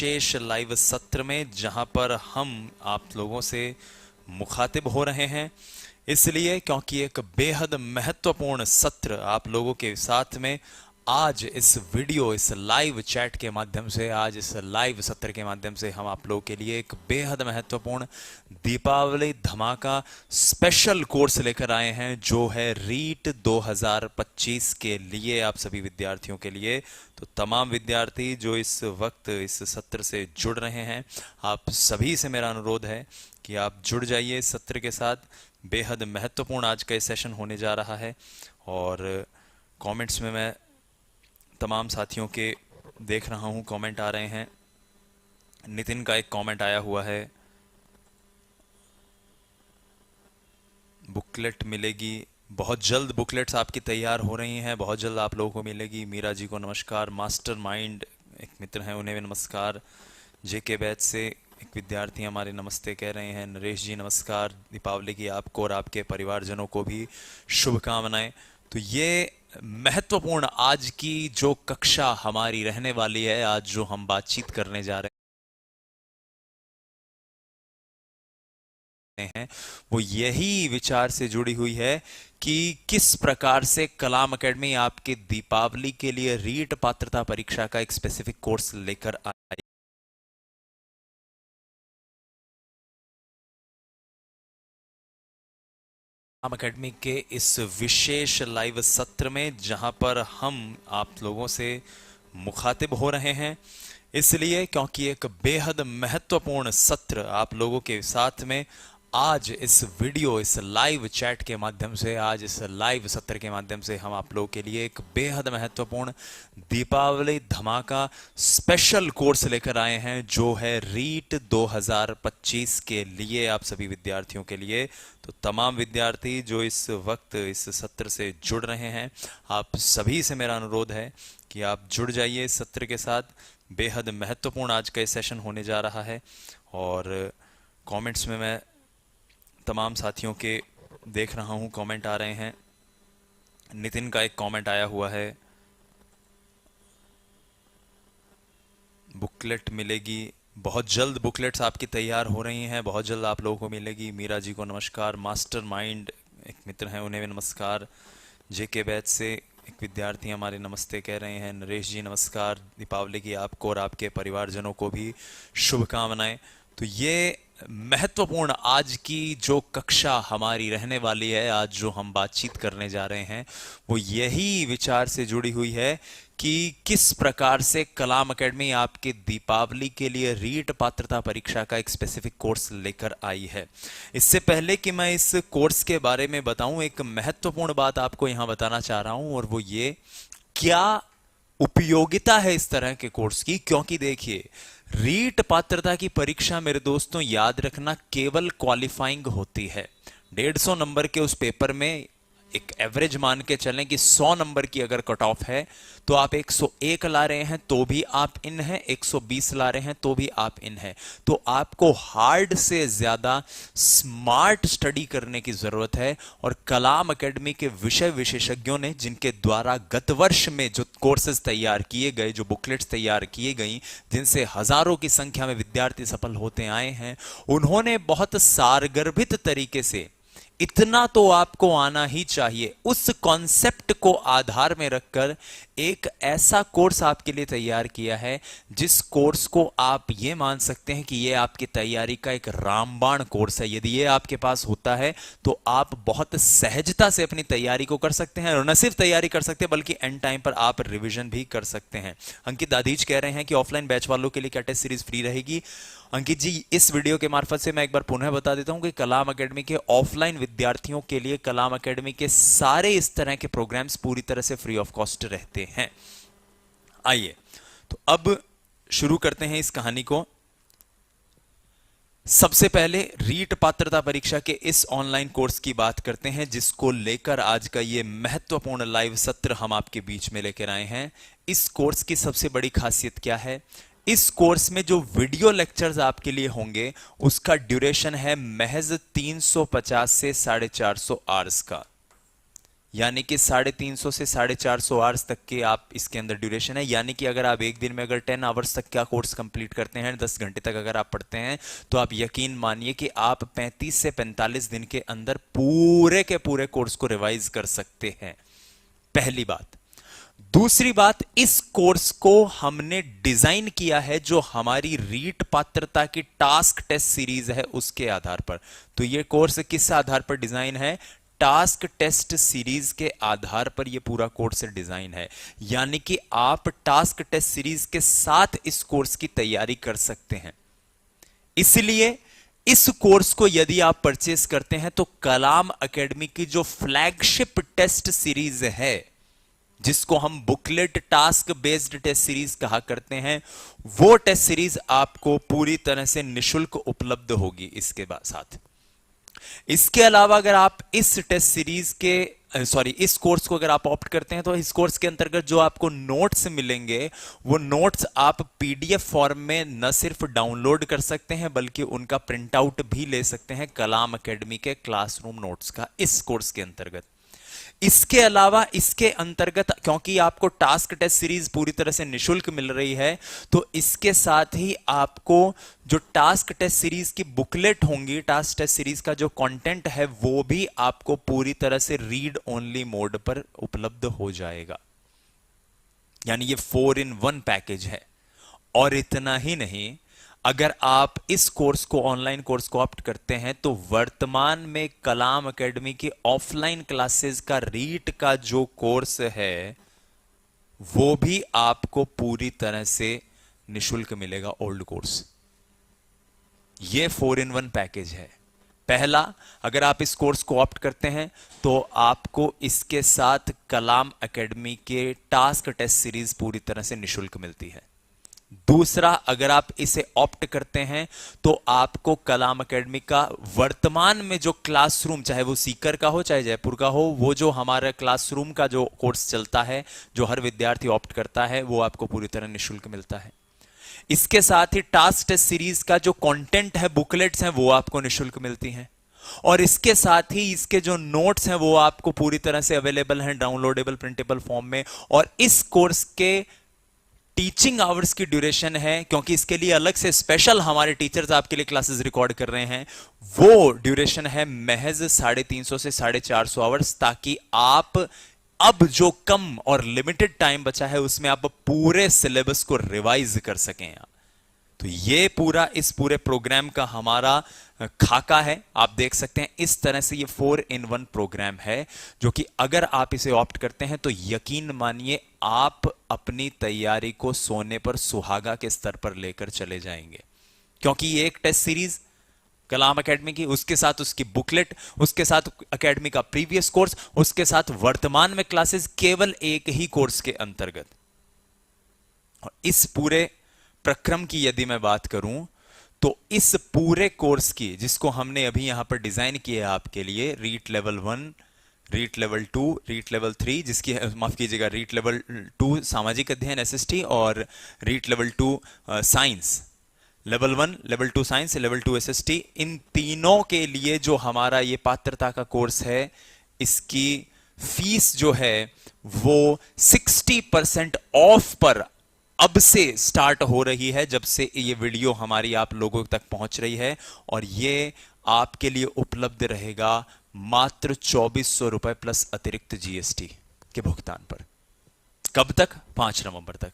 विशेष live सत्र में जहां पर हम आप लोगों से मुखातिब हो रहे हैं, इसलिए क्योंकि एक बेहद महत्वपूर्ण सत्र आप लोगों के साथ में आज इस वीडियो, इस लाइव चैट के माध्यम से, आज इस लाइव सत्र के माध्यम से हम आप लोगों के लिए एक बेहद महत्वपूर्ण दीपावली धमाका स्पेशल कोर्स लेकर आए हैं, जो है रीट 2025 के लिए, आप सभी विद्यार्थियों के लिए। तो तमाम विद्यार्थी जो इस वक्त इस सत्र से जुड़ रहे हैं, आप सभी से मेरा अनुरोध है कि आप जुड़ जाइए इस सत्र के साथ। बेहद महत्वपूर्ण आज का ये सेशन होने जा रहा है। और कमेंट्स में मैं तमाम साथियों के देख रहा हूं, कमेंट आ रहे हैं। नितिन का एक कमेंट आया हुआ है, बुकलेट मिलेगी बहुत जल्द। बुकलेट्स आपकी तैयार हो रही हैं, बहुत जल्द आप लोगों को मिलेगी। मीरा जी को नमस्कार, मास्टरमाइंड एक मित्र हैं उन्हें भी नमस्कार। जेके बैच से एक विद्यार्थी हमारे नमस्ते कह रहे हैं। नरेश जी नमस्कार। दीपावली की आपको और आपके परिवारजनों को भी शुभकामनाएं। तो ये महत्वपूर्ण आज की जो कक्षा हमारी रहने वाली है, आज जो हम बातचीत करने जा रहे हैं, वो यही विचार से जुड़ी हुई है कि किस प्रकार से कलाम एकेडमी आपके दीपावली के लिए रीट पात्रता परीक्षा का एक स्पेसिफिक कोर्स लेकर आई। कलाम एकेडमी के इस विशेष लाइव सत्र में जहां पर हम आप लोगों से मुखातिब हो रहे हैं, इसलिए क्योंकि एक बेहद महत्वपूर्ण सत्र आप लोगों के साथ में आज इस वीडियो, इस लाइव चैट के माध्यम से, आज इस लाइव सत्र के माध्यम से हम आप लोगों के लिए एक बेहद महत्वपूर्ण दीपावली धमाका स्पेशल कोर्स लेकर आए हैं, जो है रीट 2025 के लिए, आप सभी विद्यार्थियों के लिए। तो तमाम विद्यार्थी जो इस वक्त इस सत्र से जुड़ रहे हैं, आप सभी से मेरा अनुरोध है कि आप जुड़ जाइए इस सत्र के साथ। बेहद महत्वपूर्ण आज का ये सेशन होने जा रहा है। और कमेंट्स में मैं तमाम साथियों के देख रहा हूं, कमेंट आ रहे हैं। नितिन का एक कमेंट आया हुआ है, बुकलेट मिलेगी बहुत जल्द। बुकलेट्स आपकी तैयार हो रही हैं, बहुत जल्द आप लोगों को मिलेगी। मीरा जी को नमस्कार, मास्टरमाइंड एक मित्र हैं उन्हें भी नमस्कार। जेके बैच से एक विद्यार्थी हमारे नमस्ते कह रहे हैं। नरेश जी नमस्कार। दीपावली की आपको और आपके परिवारजनों को भी शुभकामनाएं। तो ये महत्वपूर्ण आज की जो कक्षा हमारी रहने वाली है, आज जो हम बातचीत करने जा रहे हैं, वो यही विचार से जुड़ी हुई है कि किस प्रकार से कलाम एकेडमी आपके दीपावली के लिए रीट पात्रता परीक्षा का एक स्पेसिफिक कोर्स लेकर आई है। इससे पहले कि मैं इस कोर्स के बारे में बताऊं, एक महत्वपूर्ण बात आपको यहां बताना चाह रहा हूं, और वो ये, क्या उपयोगिता है इस तरह के कोर्स की। क्योंकि देखिए, रीट पात्रता की परीक्षा मेरे दोस्तों याद रखना केवल क्वालिफाइंग होती है। 150 नंबर के उस पेपर में एक एवरेज मान के चलें कि 100 नंबर की अगर कट ऑफ है, तो आप 101 ला रहे हैं तो भी आप इन हैं, 120 ला रहे हैं तो भी आप इन हैं। तो आपको हार्ड से ज्यादा स्मार्ट स्टडी करने की जरूरत है। और कलाम एकेडमी के विषय विशेषज्ञों ने, जिनके द्वारा गत वर्ष में जो कोर्सेज तैयार किए गए, जो बुकलेट्स तैयार किए गई, जिनसे हजारों की संख्या में विद्यार्थी सफल होते आए हैं, उन्होंने बहुत सारगर्भित तरीके से, इतना तो आपको आना ही चाहिए, उस कॉन्सेप्ट को आधार में रखकर एक ऐसा कोर्स आपके लिए तैयार किया है, जिस कोर्स को आप ये मान सकते हैं कि ये आपकी तैयारी का एक रामबाण कोर्स है। यदि ये आपके पास होता है तो आप बहुत सहजता से अपनी तैयारी को कर सकते हैं, और न सिर्फ तैयारी कर सकते हैं बल्कि एंड टाइम पर आप रिवीजन भी कर सकते हैं। अंकित दादीज कह रहे हैं कि ऑफलाइन बैच वालों के लिए क्या टेस्ट सीरीज फ्री रहेगी। अंकित जी, इस वीडियो के मार्फत से मैं एक बार पुनः बता देता हूं कि कलाम एकेडमी के ऑफलाइन विद्यार्थियों के लिए कलाम एकेडमी के सारे इस तरह के प्रोग्राम्स पूरी तरह से फ्री ऑफ कॉस्ट रहते हैं। आइए तो अब शुरू करते हैं इस कहानी को। सबसे पहले रीट पात्रता परीक्षा के इस ऑनलाइन कोर्स की बात करते हैं, जिसको लेकर आज का ये महत्वपूर्ण लाइव सत्र हम आपके बीच में लेकर आए हैं। इस कोर्स की सबसे बड़ी खासियत क्या है? इस कोर्स में जो वीडियो लेक्चर्स आपके लिए होंगे, उसका ड्यूरेशन है महज 350 से 450 आवर्स का। यानी कि 350 से 450 आवर्स तक के आप इसके अंदर ड्यूरेशन है। यानी कि अगर आप एक दिन में अगर 10 आवर्स तक का कोर्स कंप्लीट करते हैं, 10 घंटे तक अगर आप पढ़ते हैं, तो आप यकीन मानिए कि आप 35 से 45 दिन के अंदर पूरे के पूरे कोर्स को रिवाइज कर सकते हैं। पहली बात। दूसरी बात, इस कोर्स को हमने डिजाइन किया है जो हमारी रीट पात्रता की टास्क टेस्ट सीरीज है उसके आधार पर। तो यह कोर्स किस आधार पर डिजाइन है? टास्क टेस्ट सीरीज के आधार पर यह पूरा कोर्स डिजाइन है। यानी कि आप टास्क टेस्ट सीरीज के साथ इस कोर्स की तैयारी कर सकते हैं। इसलिए इस कोर्स को यदि आप परचेस करते हैं तो कलाम एकेडमी की जो फ्लैगशिप टेस्ट सीरीज है, जिसको हम booklet task based test series कहा करते हैं, वो टेस्ट सीरीज आपको पूरी तरह से निशुल्क उपलब्ध होगी इसके साथ। इसके अलावा अगर आप इस टेस्ट सीरीज के इस कोर्स को अगर आप ऑप्ट करते हैं तो इस कोर्स के अंतर्गत जो आपको नोट्स मिलेंगे, वो नोट्स आप पीडीएफ फॉर्म में न सिर्फ डाउनलोड कर सकते हैं बल्कि उनका प्रिंट आउट भी ले सकते हैं कलाम एकेडमी के क्लासरूम नोट्स का, इस कोर्स के अंतर्गत। इसके अलावा इसके अंतर्गत क्योंकि आपको टास्क टेस्ट सीरीज पूरी तरह से निशुल्क मिल रही है, तो इसके साथ ही आपको जो टास्क टेस्ट सीरीज की बुकलेट होंगी, टास्क टेस्ट सीरीज का जो कंटेंट है, वो भी आपको पूरी तरह से रीड ओनली मोड पर उपलब्ध हो जाएगा। यानी ये 4-in-1 पैकेज है। और इतना ही नहीं, अगर आप इस कोर्स को, ऑनलाइन कोर्स को ऑप्ट करते हैं, तो वर्तमान में कलाम एकेडमी की ऑफलाइन क्लासेस का रीट का जो कोर्स है वो भी आपको पूरी तरह से निशुल्क मिलेगा, ओल्ड कोर्स। ये 4-in-1 पैकेज है। पहला, अगर आप इस कोर्स को ऑप्ट करते हैं तो आपको इसके साथ कलाम एकेडमी के टास्क टेस्ट सीरीज पूरी तरह से निशुल्क मिलती है। दूसरा, अगर आप इसे ऑप्ट करते हैं तो आपको कलाम एकेडमी का वर्तमान में जो क्लासरूम, चाहे वो सीकर का हो चाहे जयपुर का हो, वो जो हमारा क्लासरूम का जो कोर्स चलता है, जो हर विद्यार्थी ऑप्ट करता है, वो आपको पूरी तरह निशुल्क मिलता है। इसके साथ ही टास्क टेस्ट सीरीज का जो कंटेंट है, बुकलेट्स हैं, वो आपको निशुल्क मिलती हैं। और इसके साथ ही इसके जो नोट्स हैं वो आपको पूरी तरह से अवेलेबल हैं डाउनलोडेबल प्रिंटेबल फॉर्म में। और इस कोर्स के टीचिंग आवर्स की ड्यूरेशन है, क्योंकि इसके लिए अलग से स्पेशल हमारे टीचर्स आपके लिए क्लासेस रिकॉर्ड कर रहे हैं, वो ड्यूरेशन है महज 350 से 450 आवर्स, ताकि आप अब जो कम और लिमिटेड टाइम बचा है उसमें आप पूरे सिलेबस को रिवाइज कर सकें। तो ये पूरा, इस पूरे प्रोग्राम का हमारा खाका है। आप देख सकते हैं इस तरह से ये 4-in-1 प्रोग्राम है, जो कि अगर आप इसे ऑप्ट करते हैं तो यकीन मानिए आप अपनी तैयारी को सोने पर सुहागा के स्तर पर लेकर चले जाएंगे। क्योंकि ये एक टेस्ट सीरीज कलाम एकेडमी की, उसके साथ उसकी बुकलेट, उसके साथ एकेडमी का प्रीवियस कोर्स, उसके साथ वर्तमान में क्लासेस केवल एक ही कोर्स के अंतर्गत। और इस पूरे प्रक्रम की यदि मैं बात करूं तो इस पूरे कोर्स की, जिसको हमने अभी यहां पर डिजाइन किया है आपके लिए, REET level 1, REET level 2, REET level 3, जिसकी माफ कीजिएगा रीट लेवल 2 सामाजिक अध्ययन एसएसटी और REET level 2 science, level 1, level 2 science, level 2 SST, इन तीनों के लिए जो हमारा ये पात्रता का कोर्स है, इसकी फीस जो है वो 60% ऑफ पर अब से स्टार्ट हो रही है, जब से ये वीडियो हमारी आप लोगों तक पहुंच रही है। और ये आपके लिए उपलब्ध रहेगा मात्र 2400 रुपए प्लस अतिरिक्त जीएसटी के भुगतान पर। कब तक? 5 नवंबर तक।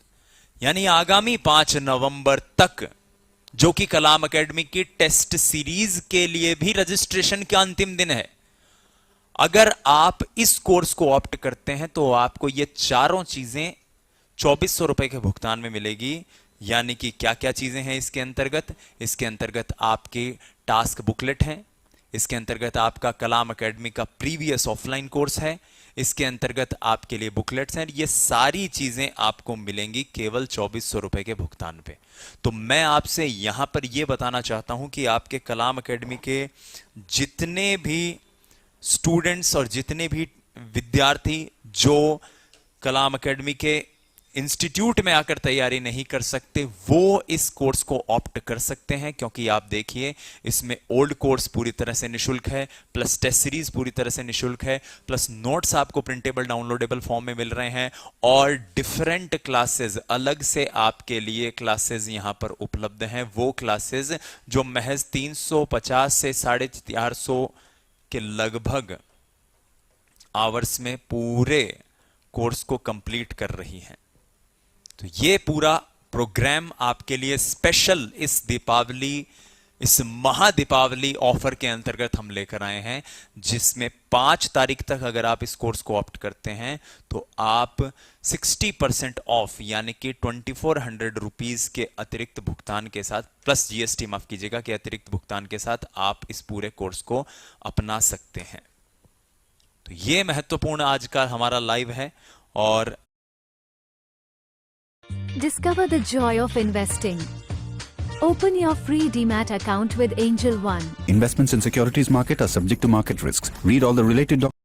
यानी आगामी 5 नवंबर तक, जो कि कलाम एकेडमी की टेस्ट सीरीज के लिए भी रजिस्ट्रेशन का अंतिम दिन है। अगर आप इस कोर्स को ऑप्ट करते हैं तो आपको ये चारों चीजें 2400 रुपए के भुगतान में मिलेगी। यानी कि क्या क्या चीजें हैं इसके अंतर्गत? इसके अंतर्गत आपके टास्क बुकलेट हैं, इसके अंतर्गत आपका कलाम एकेडमी का प्रीवियस ऑफलाइन कोर्स है, इसके अंतर्गत आपके लिए बुकलेट्स हैं। ये सारी चीजें आपको मिलेंगी केवल 2400 रुपए के भुगतान पे। तो मैं आपसे यहां पर यह बताना चाहता हूं कि आपके कलाम एकेडमी के जितने भी स्टूडेंट्स और जितने भी विद्यार्थी जो कलाम एकेडमी के इंस्टीट्यूट में आकर तैयारी नहीं कर सकते वो इस कोर्स को ऑप्ट कर सकते हैं, क्योंकि आप देखिए इसमें ओल्ड कोर्स पूरी तरह से निशुल्क है, प्लस टेस्ट सीरीज पूरी तरह से निशुल्क है, प्लस नोट्स आपको प्रिंटेबल डाउनलोडेबल फॉर्म में मिल रहे हैं, और डिफरेंट क्लासेस, अलग से आपके लिए क्लासेस यहां पर उपलब्ध हैं। वो क्लासेस जो महज 350 से 450 के लगभग आवर्स में पूरे कोर्स को कंप्लीट कर रही हैं। तो ये पूरा प्रोग्राम आपके लिए स्पेशल इस दीपावली, इस महादीपावली ऑफर के अंतर्गत हम लेकर आए हैं, जिसमें 5 तारीख तक अगर आप इस कोर्स को ऑप्ट करते हैं तो आप 60% ऑफ यानी कि 2400 रुपीज के अतिरिक्त भुगतान के साथ, प्लस जीएसटी माफ कीजिएगा, के अतिरिक्त भुगतान के साथ आप इस पूरे कोर्स को अपना सकते हैं। तो ये महत्वपूर्ण आज का हमारा लाइव है। और Discover the joy of investing. Open your free DMAT account with Angel One. Investments in securities market are subject to market risks. Read all the related documents.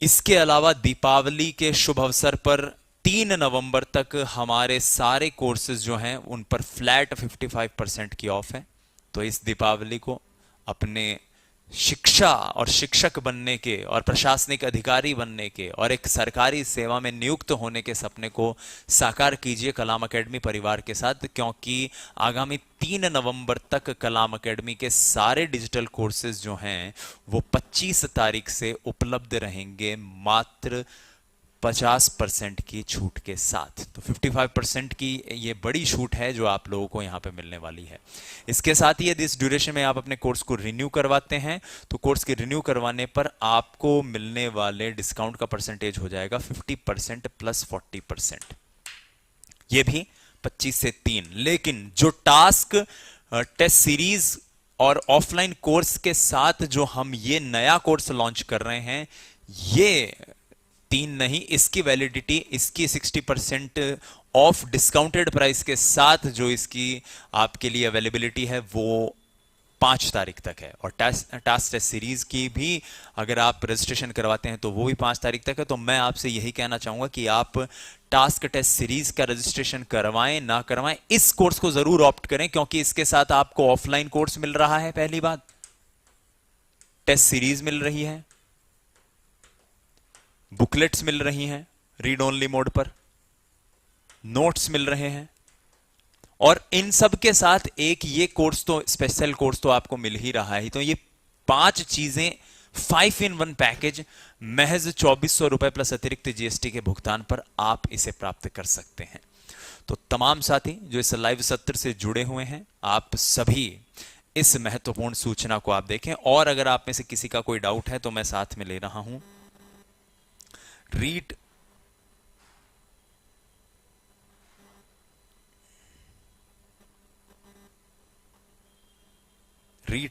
इसके अलावा दीपावली के शुभ अवसर पर 3 नवंबर तक हमारे सारे कोर्सेज जो हैं उन पर फ्लैट 55% की ऑफ है। तो इस दीपावली को अपने शिक्षा और शिक्षक बनने के और प्रशासनिक अधिकारी बनने के और एक सरकारी सेवा में नियुक्त होने के सपने को साकार कीजिए कलाम एकेडमी परिवार के साथ, क्योंकि आगामी 3 नवंबर तक कलाम एकेडमी के सारे डिजिटल कोर्सेज जो हैं वो 25 तारीख से उपलब्ध रहेंगे मात्र 50% की छूट के साथ। तो 55% की ये बड़ी छूट है जो आप लोगों को यहां पे मिलने वाली है। इसके साथ ही यदि इस ड्यूरेशन में आप अपने कोर्स को रिन्यू करवाते हैं तो कोर्स के रिन्यू करवाने पर आपको मिलने वाले डिस्काउंट का परसेंटेज हो जाएगा 50% प्लस 40%, ये भी 25 से 3। लेकिन जो टास्क टेस्ट सीरीज और ऑफलाइन कोर्स के साथ जो हम ये नया कोर्स लॉन्च कर रहे हैं, ये 3 नहीं, इसकी वैलिडिटी, इसकी 60% ऑफ डिस्काउंटेड प्राइस के साथ जो इसकी आपके लिए अवेलेबिलिटी है वो 5 तारीख तक है। और टास्क टेस्ट सीरीज की भी अगर आप रजिस्ट्रेशन करवाते हैं तो वो भी 5 तारीख तक है। तो मैं आपसे यही कहना चाहूंगा कि आप टास्क टेस्ट सीरीज का रजिस्ट्रेशन करवाएं ना करवाएं, इस कोर्स को जरूर ऑप्ट करें, क्योंकि इसके साथ आपको ऑफलाइन कोर्स मिल रहा है, पहली बात, टेस्ट सीरीज मिल रही है, बुकलेट्स मिल रही हैं रीड ओनली मोड पर, नोट्स मिल रहे हैं, और इन सब के साथ एक ये कोर्स तो, स्पेशल कोर्स तो आपको मिल ही रहा है। तो ये 5 चीजें 5 in 1 पैकेज महज 2400 रुपए प्लस अतिरिक्त जीएसटी के भुगतान पर आप इसे प्राप्त कर सकते हैं। तो तमाम साथी जो इस लाइव सत्र से जुड़े हुए हैं, आप सभी इस महत्वपूर्ण सूचना को आप देखें। और अगर आप में से किसी का कोई डाउट है तो मैं साथ में ले रहा हूं रीट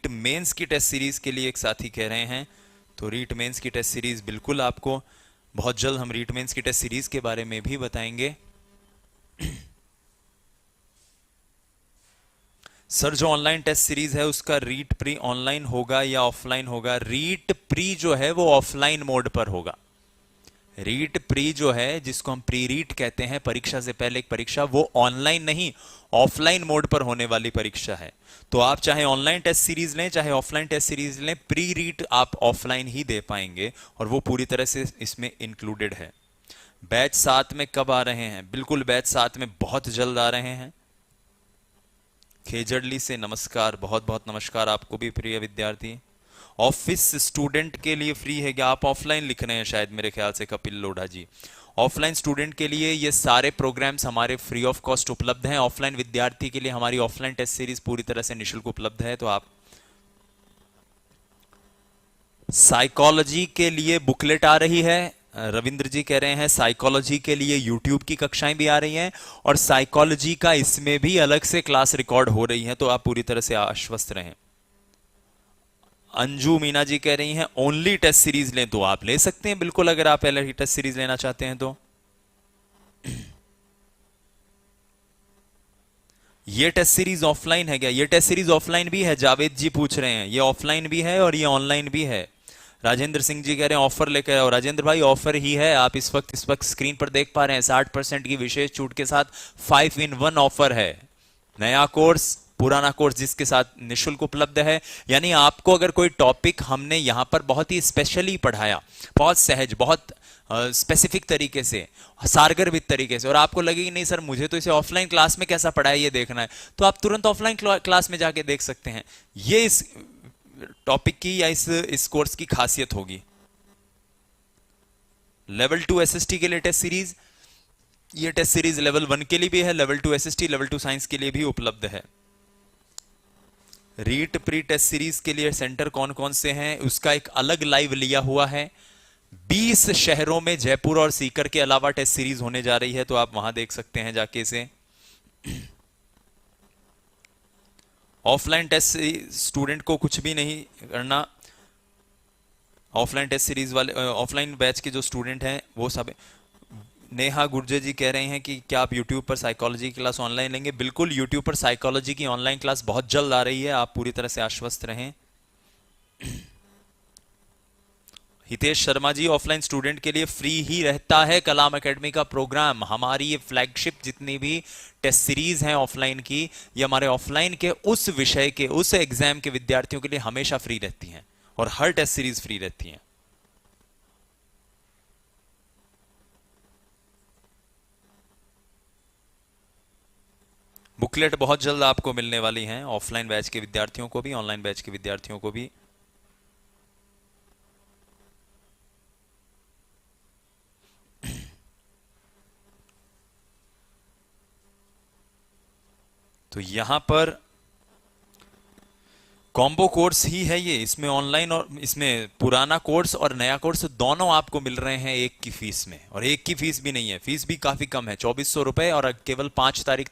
मेंस की टेस्ट सीरीज के लिए एक साथी कह रहे हैं, तो रीट मेंस की टेस्ट सीरीज बिल्कुल आपको बहुत जल्द हम रीट मेंस की टेस्ट सीरीज के बारे में भी बताएंगे। सर जो ऑनलाइन टेस्ट सीरीज है उसका रीट प्री ऑनलाइन होगा या ऑफलाइन होगा? रीट प्री जो है वो ऑफलाइन मोड पर होगा। रीट प्री जो है, जिसको हम प्री रीट कहते हैं, परीक्षा से पहले एक परीक्षा, वो ऑनलाइन नहीं ऑफलाइन मोड पर होने वाली परीक्षा है। तो आप चाहे ऑनलाइन टेस्ट सीरीज लें चाहे ऑफलाइन टेस्ट सीरीज लें, प्री रीट आप ऑफलाइन ही दे पाएंगे और वो पूरी तरह से इसमें इंक्लूडेड है। बैच 7 में कब आ रहे हैं? बिल्कुल बैच 7 में बहुत जल्द आ रहे हैं। खेजड़ली से नमस्कार, बहुत बहुत नमस्कार आपको भी प्रिय विद्यार्थी। ऑफिस स्टूडेंट के लिए फ्री है क्या? आप ऑफलाइन लिख रहे हैं शायद, मेरे ख्याल से कपिल लोढ़ा जी। ऑफलाइन स्टूडेंट के लिए ये सारे प्रोग्राम्स हमारे फ्री ऑफ कॉस्ट उपलब्ध हैं। ऑफलाइन विद्यार्थी के लिए हमारी ऑफलाइन टेस्ट सीरीज पूरी तरह से निःशुल्क उपलब्ध है। तो आप साइकोलॉजी के लिए बुकलेट आ रही है, रविंद्र जी कह रहे हैं साइकोलॉजी के लिए यूट्यूब की कक्षाएं भी आ रही हैं और साइकोलॉजी का इसमें भी अलग से क्लास रिकॉर्ड हो रही है, तो आप पूरी तरह से आश्वस्त रहें। अंजू मीना जी कह रही हैं ओनली टेस्ट सीरीज लें, तो आप ले सकते हैं बिल्कुल, अगर आप पहले ही टेस्ट सीरीज लेना चाहते हैं तो। ये टेस्ट सीरीज ऑफलाइन है क्या? ये टेस्ट सीरीज ऑफलाइन भी है, जावेद जी पूछ रहे हैं। ये ऑफलाइन भी है और ये ऑनलाइन भी है। राजेंद्र सिंह जी कह रहे हैं ऑफर लेकर आओ। राजेंद्र भाई ऑफर ही है, आप इस वक्त स्क्रीन पर देख पा रहे हैं 60% की विशेष छूट के साथ 5 in 1 ऑफर है। नया कोर्स, पुराना कोर्स जिसके साथ निशुल्क उपलब्ध है। यानी आपको अगर कोई टॉपिक हमने यहां पर बहुत ही स्पेशली पढ़ाया, बहुत सहज, बहुत स्पेसिफिक तरीके से, सारगर्भित तरीके से, और आपको लगेगी नहीं सर मुझे तो इसे ऑफलाइन क्लास में कैसा पढ़ाया ये देखना है, तो आप तुरंत ऑफलाइन क्लास में जाके देख सकते हैं। ये इस टॉपिक की या इस कोर्स की खासियत होगी। लेवल 2 एसएसटी के लिए टेस्ट सीरीज, ये टेस्ट सीरीज लेवल 1 के लिए भी है, लेवल 2 एसएसटी, लेवल 2 साइंस के लिए भी उपलब्ध है। रीट प्री टेस्ट सीरीज के लिए सेंटर कौन कौन से हैं उसका एक अलग लाइव लिया हुआ है। 20 शहरों में जयपुर और सीकर के अलावा टेस्ट सीरीज होने जा रही है, तो आप वहां देख सकते हैं जाके इसे। ऑफलाइन टेस्ट स्टूडेंट को कुछ भी नहीं करना, ऑफलाइन टेस्ट सीरीज वाले, ऑफलाइन बैच के जो स्टूडेंट हैं वो सब। नेहा गुर्जर जी कह रहे हैं कि क्या आप YouTube पर साइकोलॉजी की क्लास ऑनलाइन लेंगे? बिल्कुल, YouTube पर साइकोलॉजी की ऑनलाइन क्लास बहुत जल्द आ रही है, आप पूरी तरह से आश्वस्त रहें। हितेश शर्मा जी, ऑफलाइन स्टूडेंट के लिए फ्री ही रहता है कलाम एकेडमी का प्रोग्राम। हमारी ये फ्लैगशिप जितनी भी टेस्ट सीरीज हैं ऑफलाइन की, ये हमारे ऑफलाइन के उस विषय के, उस एग्जाम के विद्यार्थियों के लिए हमेशा फ्री रहती हैं, और हर टेस्ट सीरीज फ्री रहती हैं। बुकलेट बहुत जल्द आपको मिलने वाली हैं, ऑफलाइन बैच के विद्यार्थियों को भी, ऑनलाइन बैच के विद्यार्थियों को भी। तो यहां पर कॉम्बो कोर्स ही है ये, इसमें ऑनलाइन और इसमें पुराना कोर्स और नया कोर्स दोनों आपको मिल रहे हैं एक की फीस में, और एक की फीस भी नहीं है, फीस भी काफी कम है, 2400 रुपए, और केवल 5 तारीख